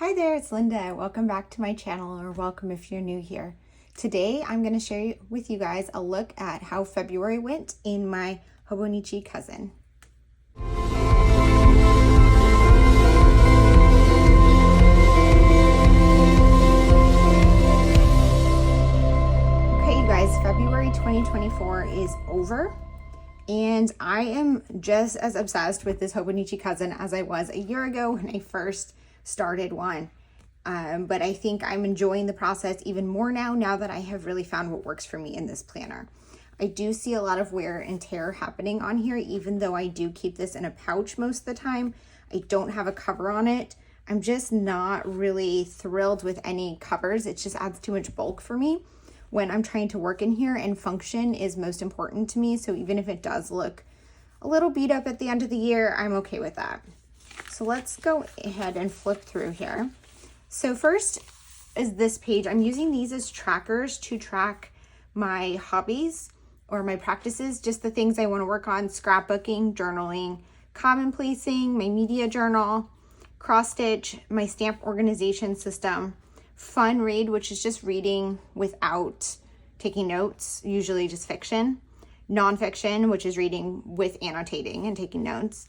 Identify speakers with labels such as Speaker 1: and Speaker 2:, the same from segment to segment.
Speaker 1: Hi there, it's Linda. Welcome back to my channel, or welcome if you're new here. Today I'm going to share with you guys a look at how February went in my Hobonichi Cousin. Okay, you guys, February 2024 is over. And I am just as obsessed with this Hobonichi Cousin as I was a year ago when I first started one. But I think I'm enjoying the process even more now that I have really found what works for me in this planner. I do see a lot of wear and tear happening on here, even though I do keep this in a pouch most of the time. I don't have a cover on it. I'm just not really thrilled with any covers. It just adds too much bulk for me when I'm trying to work in here, and function is most important to me. So even if it does look a little beat up at the end of the year, I'm okay with that. So let's go ahead and flip through here. So first is this page. I'm using these as trackers to track my hobbies or my practices, just the things I want to work on: scrapbooking, journaling, commonplacing, my media journal, cross stitch, my stamp organization system, fun read, which is just reading without taking notes, usually just fiction, nonfiction, which is reading with annotating and taking notes,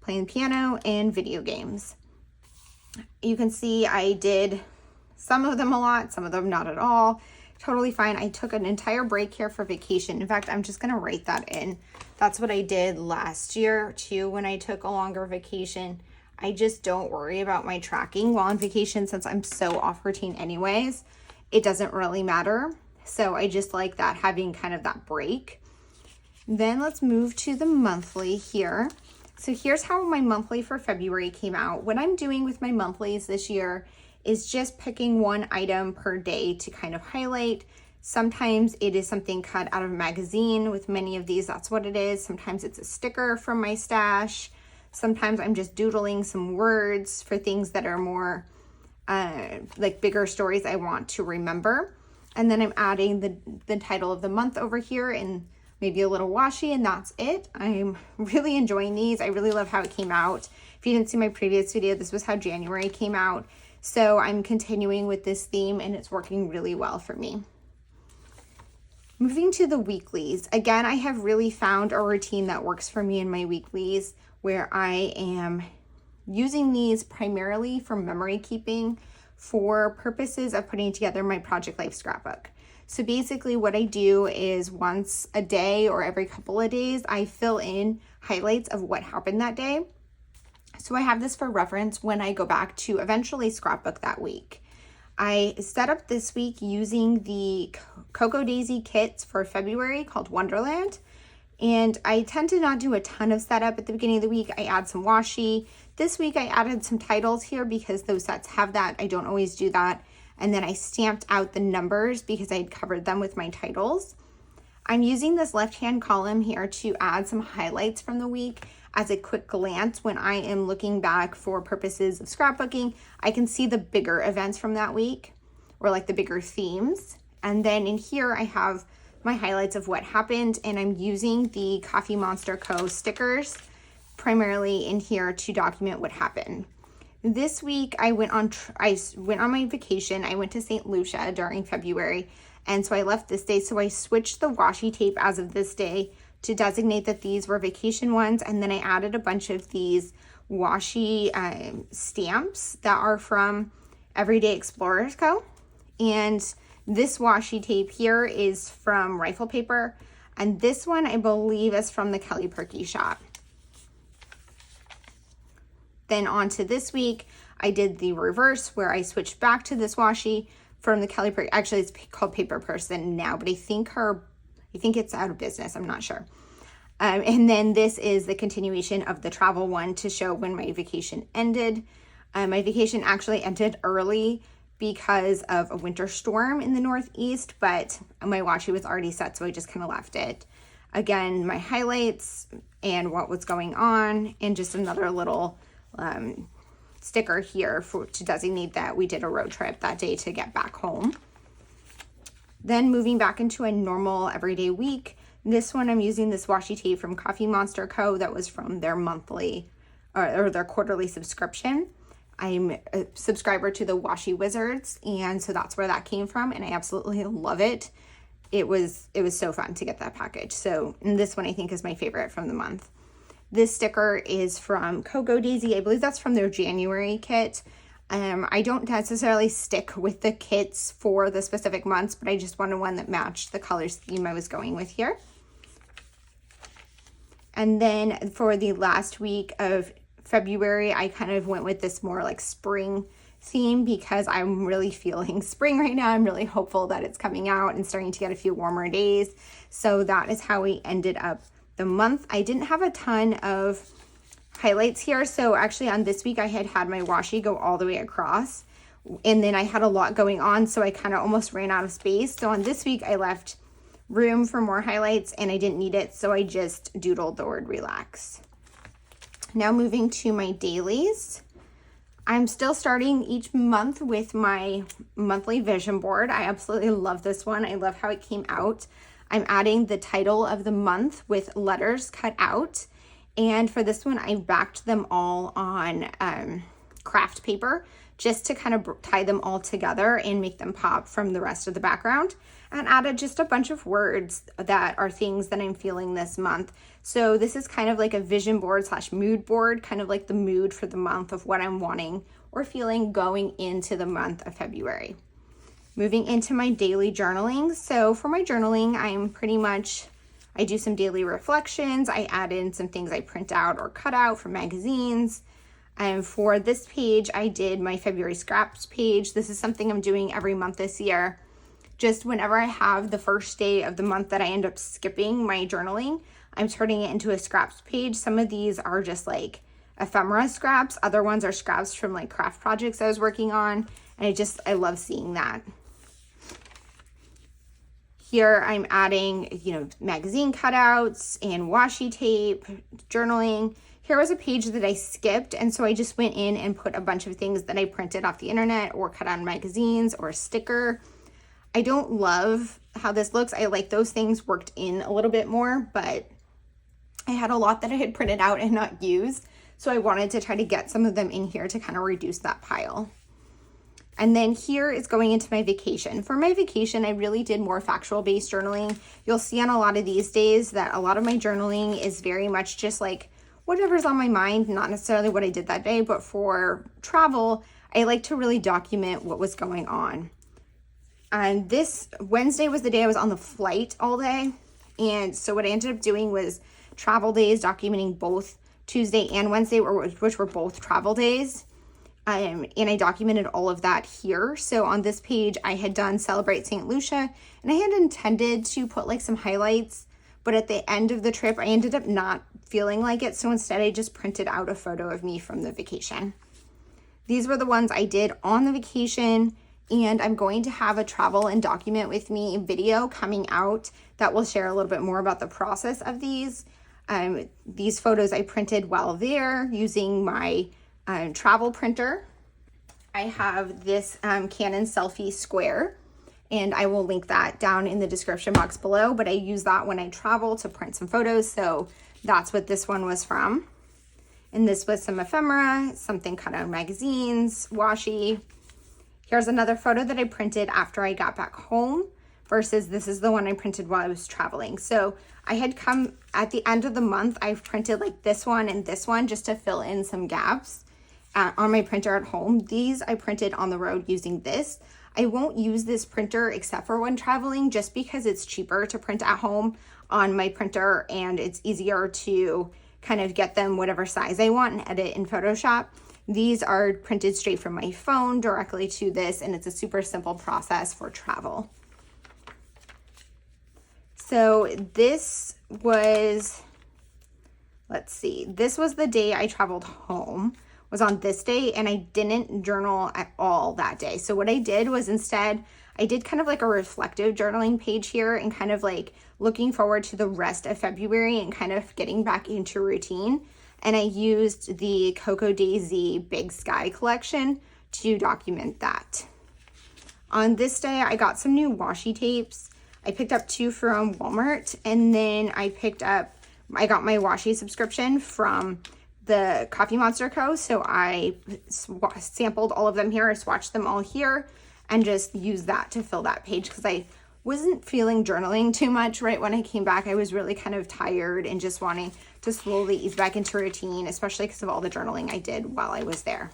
Speaker 1: playing piano, and video games. You can see I did some of them a lot, some of them not at all. Totally fine. I took an entire break here for vacation. In fact, I'm just going to write that in. That's what I did last year too when I took a longer vacation. I just don't worry about my tracking while on vacation since I'm so off routine anyways. It doesn't really matter. So I just like that, having kind of that break. Then let's move to the monthly here. So here's how my monthly for February came out. What I'm doing with my monthlies this year is just picking one item per day to kind of highlight. Sometimes it is something cut out of a magazine. With many of these, that's what it is. Sometimes it's a sticker from my stash. Sometimes I'm just doodling some words for things that are more like bigger stories I want to remember. And then I'm adding the title of the month over here and maybe a little washi, and that's it. I'm really enjoying these. I really love how it came out. If you didn't see my previous video, this was how January came out. So I'm continuing with this theme and it's working really well for me. Moving to the weeklies. Again, I have really found a routine that works for me in my weeklies where I am using these primarily for memory keeping for purposes of putting together my Project Life scrapbook. So basically what I do is once a day or every couple of days, I fill in highlights of what happened that day. So I have this for reference when I go back to eventually scrapbook that week. I set up this week using the Cocoa Daisy kits for February called Wonderland. And I tend to not do a ton of setup at the beginning of the week. I add some washi. This week I added some titles here because those sets have that. I don't always do that. And then I stamped out the numbers because I had covered them with my titles. I'm using this left-hand column here to add some highlights from the week as a quick glance. When I am looking back for purposes of scrapbooking, I can see the bigger events from that week, or like the bigger themes. And then in here, I have my highlights of what happened, and I'm using the Coffee Monsterz Co stickers primarily in here to document what happened. This week I went on my vacation. I went to St. Lucia during February, and so I left this day. So I switched the washi tape as of this day to designate that these were vacation ones, and then I added a bunch of these washi stamps that are from Everyday Explorers Co. And this washi tape here is from Rifle Paper, and this one I believe is from the Kelly Perky shop. Then on to this week, I did the reverse where I switched back to this washi from the Kelly Perky. Actually, it's called Paper Person now, but I think it's out of business. I'm not sure. And then this is the continuation of the travel one to show when my vacation ended. My vacation actually ended early because of a winter storm in the Northeast, but my washi was already set, so I just kind of left it. Again, my highlights and what was going on, and just another little sticker here to designate that we did a road trip that day to get back home. Then moving back into a normal everyday week, this one I'm using this washi tape from Coffee Monsterz Co. that was from their monthly or their quarterly subscription. I'm a subscriber to the Washi Wizards, and so that's where that came from, and I absolutely love it. It was so fun to get that package. So, and this one I think is my favorite from the month. This sticker is from Cocoa Daisy. I believe that's from their January kit. I don't necessarily stick with the kits for the specific months, but I just wanted one that matched the color scheme I was going with here. And then for the last week of February, I kind of went with this more like spring theme because I'm really feeling spring right now. I'm really hopeful that it's coming out and starting to get a few warmer days. So that is how we ended up the month. I didn't have a ton of highlights here. So actually on this week I had my washi go all the way across, and then I had a lot going on, so I kind of almost ran out of space. So on this week I left room for more highlights and I didn't need it, so I just doodled the word relax. Now moving to my dailies. I'm still starting each month with my monthly vision board. I absolutely love this one. I love how it came out. I'm adding the title of the month with letters cut out. And for this one, I backed them all on craft paper just to kind of tie them all together and make them pop from the rest of the background, and added just a bunch of words that are things that I'm feeling this month. So this is kind of like a vision board / mood board, kind of like the mood for the month of what I'm wanting or feeling going into the month of February. Moving into my daily journaling. So for my journaling, I do some daily reflections. I add in some things I print out or cut out from magazines. And for this page, I did my February scraps page. This is something I'm doing every month this year. Just whenever I have the first day of the month that I end up skipping my journaling, I'm turning it into a scraps page. Some of these are just like ephemera scraps. Other ones are scraps from like craft projects I was working on. And I love seeing that. Here I'm adding, magazine cutouts and washi tape, journaling. Here was a page that I skipped, and so I just went in and put a bunch of things that I printed off the internet or cut out in magazines or a sticker. I don't love how this looks. I like those things worked in a little bit more, but I had a lot that I had printed out and not used, so I wanted to try to get some of them in here to kind of reduce that pile. And then here is going into my vacation. For my vacation, I really did more factual-based journaling. You'll see on a lot of these days that a lot of my journaling is very much just like whatever's on my mind, not necessarily what I did that day, but for travel, I like to really document what was going on. And this Wednesday was the day I was on the flight all day. And so what I ended up doing was travel days, documenting both Tuesday and Wednesday, which were both travel days. And I documented all of that here. So on this page, I had done Celebrate St. Lucia, and I had intended to put like some highlights, but at the end of the trip, I ended up not feeling like it. So instead, I just printed out a photo of me from the vacation. These were the ones I did on the vacation, and I'm going to have a travel and document with me video coming out that will share a little bit more about the process of these. These photos I printed while there using my travel printer. I have this Canon Selfie Square, and I will link that down in the description box below, but I use that when I travel to print some photos, so that's what this one was from. And this was some ephemera, something cut out of magazines, washi. Here's another photo that I printed after I got back home, versus this is the one I printed while I was traveling. So I had come at the end of the month, I've printed like this one and this one just to fill in some gaps on my printer at home. These I printed on the road using this. I won't use this printer except for when traveling, just because it's cheaper to print at home on my printer and it's easier to kind of get them whatever size I want and edit in Photoshop. These are printed straight from my phone directly to this, and it's a super simple process for travel. So this was, this was the day I traveled home, was on this day, and I didn't journal at all that day. So what I did was instead, I did kind of like a reflective journaling page here and kind of like looking forward to the rest of February and kind of getting back into routine. And I used the Cocoa Daisy Big Sky collection to document that. On this day, I got some new washi tapes. I picked up 2 from Walmart, and then I got my washi subscription from the Coffee Monsterz Co. So I sampled all of them here. I swatched them all here and just used that to fill that page because I wasn't feeling journaling too much right when I came back. I was really kind of tired and just wanting to slowly ease back into routine, especially because of all the journaling I did while I was there.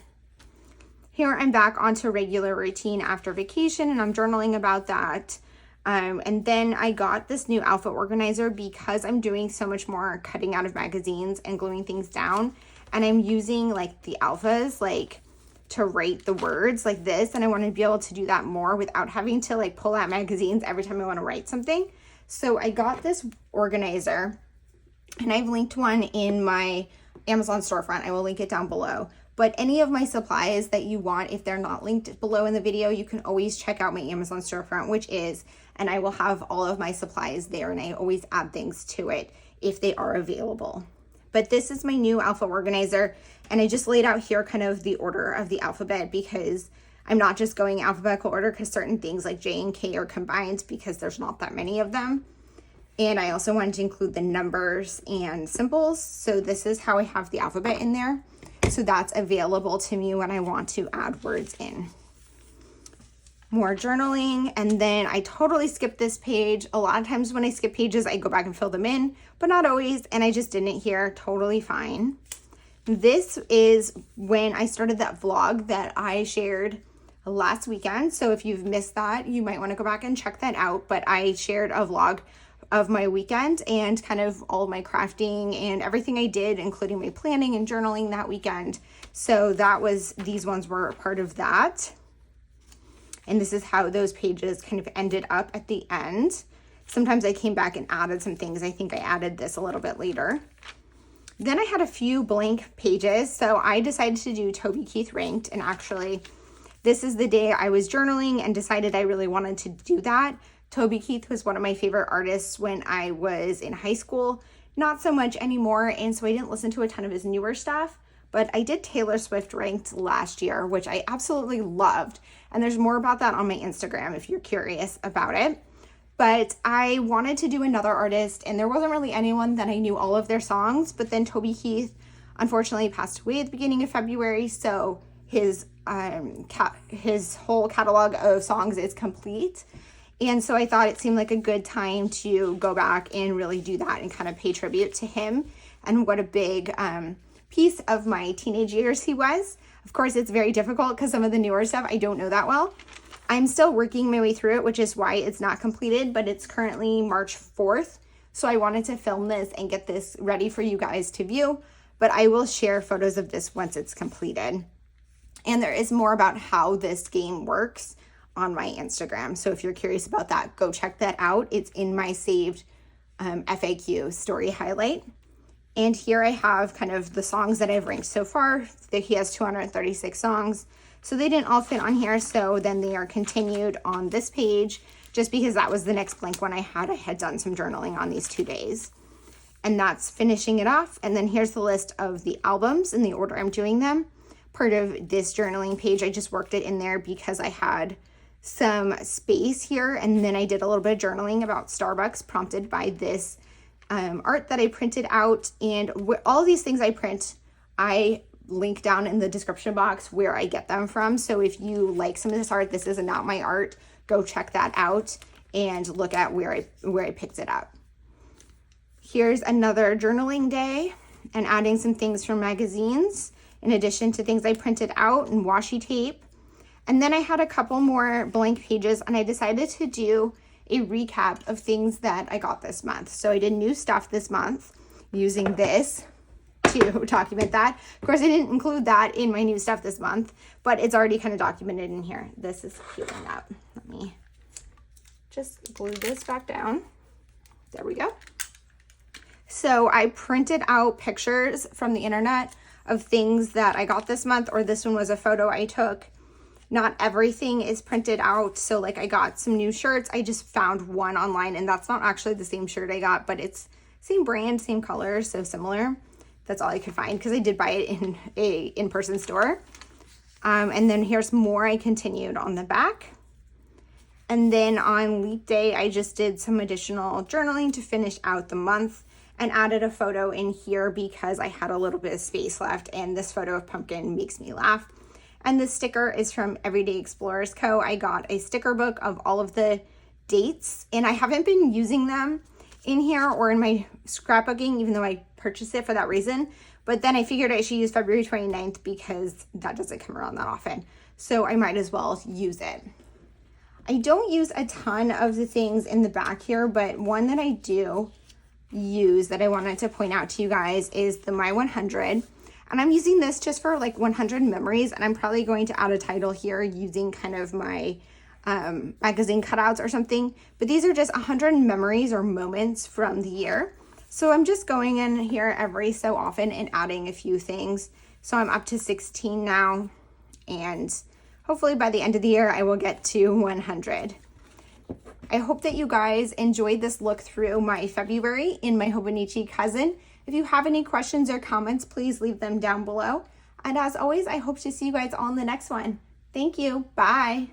Speaker 1: Here I'm back onto regular routine after vacation, and I'm journaling about that. And then I got this new outfit organizer because I'm doing so much more cutting out of magazines and gluing things down. And I'm using like the alphas, like to write the words like this. And I want to be able to do that more without having to like pull out magazines every time I want to write something. So I got this organizer, and I've linked one in my Amazon storefront. I will link it down below. But any of my supplies that you want, if they're not linked below in the video, you can always check out my Amazon storefront, which is, and I will have all of my supplies there, and I always add things to it if they are available. But this is my new alpha organizer, and I just laid out here kind of the order of the alphabet because I'm not just going alphabetical order because certain things like J and K are combined because there's not that many of them. And I also wanted to include the numbers and symbols. So this is how I have the alphabet in there. So that's available to me when I want to add words in. More journaling, and then I totally skipped this page. A lot of times when I skip pages, I go back and fill them in, but not always, and I just didn't here. Totally fine. This is when I started that vlog that I shared last weekend. So if you've missed that, you might want to go back and check that out. But I shared a vlog of my weekend and kind of all of my crafting and everything I did, including my planning and journaling that weekend. So these ones were a part of that. And this is how those pages kind of ended up at the end. Sometimes I came back and added some things. I think I added this a little bit later. Then I had a few blank pages. So I decided to do Toby Keith ranked. And actually, this is the day I was journaling and decided I really wanted to do that. Toby Keith was one of my favorite artists when I was in high school. Not so much anymore. And so I didn't listen to a ton of his newer stuff. But I did Taylor Swift ranked last year, which I absolutely loved. And there's more about that on my Instagram if you're curious about it. But I wanted to do another artist, and there wasn't really anyone that I knew all of their songs. But then Toby Keith unfortunately passed away at the beginning of February, so his whole catalog of songs is complete. And so I thought it seemed like a good time to go back and really do that and kind of pay tribute to him and what a big piece of my teenage years he was. Of course, it's very difficult because some of the newer stuff I don't know that well. I'm still working my way through it, which is why it's not completed, but it's currently March 4th. So I wanted to film this and get this ready for you guys to view, but I will share photos of this once it's completed. And there is more about how this game works on my Instagram. So if you're curious about that, go check that out. It's in my saved FAQ story highlight. And here I have kind of the songs that I've ranked so far. He has 236 songs. So they didn't all fit on here. So then they are continued on this page just because that was the next blank one I had. I had done some journaling on these 2 days. And that's finishing it off. And then here's the list of the albums in the order I'm doing them. Part of this journaling page, I just worked it in there because I had some space here. And then I did a little bit of journaling about Starbucks prompted by this art that I printed out. And all of these things I print, I link down in the description box where I get them from. So if you like some of this art, this is not my art, go check that out and look at where I picked it up. Here's another journaling day and adding some things from magazines in addition to things I printed out and washi tape. And then I had a couple more blank pages and I decided to do a recap of things that I got this month. So I did new stuff this month using this to document that. Of course, I didn't include that in my new stuff this month, but it's already kind of documented in here. This is healing up. Let me just glue this back down. There we go. So I printed out pictures from the internet of things that I got this month, or this one was a photo I took. Not everything is printed out. So like I got some new shirts. I just found one online and that's not actually the same shirt I got, but it's same brand, same color, so similar. That's all I could find because I did buy it in a in-person store. And then here's more I continued on the back. And then on Leap Day, I just did some additional journaling to finish out the month. and added a photo in here because I had a little bit of space left, and this photo of pumpkin makes me laugh. And this sticker is from Everyday Explorers Co. I got a sticker book of all of the dates, and I haven't been using them in here or in my scrapbooking, even though I purchased it for that reason. But then I figured I should use February 29th because that doesn't come around that often. So I might as well use it. I don't use a ton of the things in the back here, but one that I do use that I wanted to point out to you guys is the My 100. And I'm using this just for like 100 memories, and I'm probably going to add a title here using kind of my magazine cutouts or something. But these are just 100 memories or moments from the year. So I'm just going in here every so often and adding a few things. So I'm up to 16 now, and hopefully by the end of the year I will get to 100. I hope that you guys enjoyed this look through my February in my Hobonichi Cousin. If you have any questions or comments, please leave them down below. And as always, I hope to see you guys on the next one. Thank you. Bye.